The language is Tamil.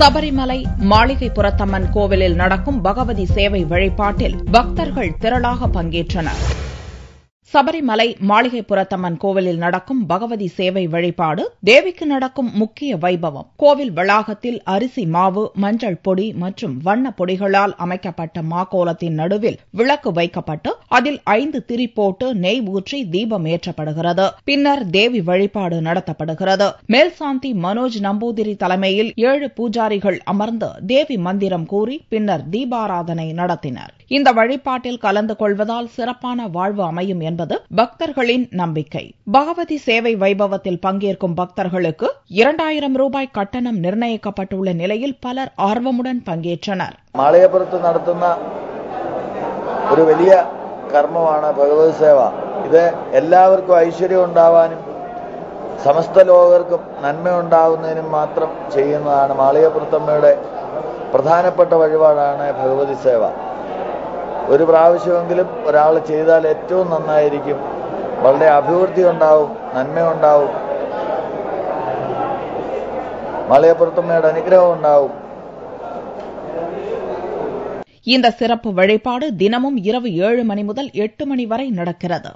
சபரிமலை மாளிகைப்புறத்தம்மன் கோவிலில் நடக்கும் பகவதி சேவை வழிபாட்டில் பக்தர்கள் திரளாக பங்கேற்றனர். சபரிமலை மாளிகைப்புறத்தம்மன் கோவிலில் நடக்கும் பகவதி சேவை வழிபாடு தேவிக்கு நடக்கும் முக்கிய வைபவம். கோவில் வளாகத்தில் அரிசி மாவு, மஞ்சள் பொடி மற்றும் வண்ணப் பொடிகளால் அமைக்கப்பட்ட மாக்கோலத்தின் நடுவில் விளக்கு வைக்கப்பட்டு அதில் 5 திரி போட்டு நெய் ஊற்றி தீபம் ஏற்றப்படுகிறது. பின்னர் தேவி வழிபாடு நடத்தப்படுகிறது. மேல்சாந்தி மனோஜ் நம்பூதிரி தலைமையில் 7 பூஜாரிகள் அமர்ந்து தேவி மந்திரம் கூறி பின்னர் தீபாராதனை நடத்தினர். இந்த வழிபாட்டில் கலந்து கொள்வதால் சிறப்பான வாழ்வு அமையும் என்பது பக்தர்களின் நம்பிக்கை. பகவதி சேவை வைபவத்தில் பங்கேற்கும் பக்தர்களுக்கு 2000 ரூபாய் கட்டணம் நிர்ணயிக்கப்பட்டுள்ள நிலையில் பலர் ஆர்வமுடன் பங்கேற்றனர். മാളികപ്പുറത്ത് നടത്തുന്ന ഒരു വലിയ കർമ്മമാണ് ഭഗവതി സേവ. ഇത് എല്ലാവർക്കും ഐശ്വര്യം ഉണ്ടാവാനും സമസ്ത ലോകർക്കും നന്മ ഉണ്ടാകുന്നതിനും മാത്രം ചെയ്യുന്നതാണ്. മാളികപ്പുറത്തമ്മയുടെ പ്രധാനപ്പെട്ട വഴിപാടാണ് ഭഗവതി സേവ. ഒരു പ്രാവശ്യമെങ്കിലും ഒരാൾ ചെയ്താൽ ഏറ്റവും നന്നായിരിക്കും. വളരെ അഭിവൃദ്ധി ഉണ്ടാവും, നന്മയുണ്ടാവും, മാളികപ്പുറത്തമ്മയുടെ അനുഗ്രഹം ഉണ്ടാവും. இந்த சிறப்பு வழிபாடு தினமும் இரவு 7 மணி முதல் 8 மணி வரை நடக்கிறது.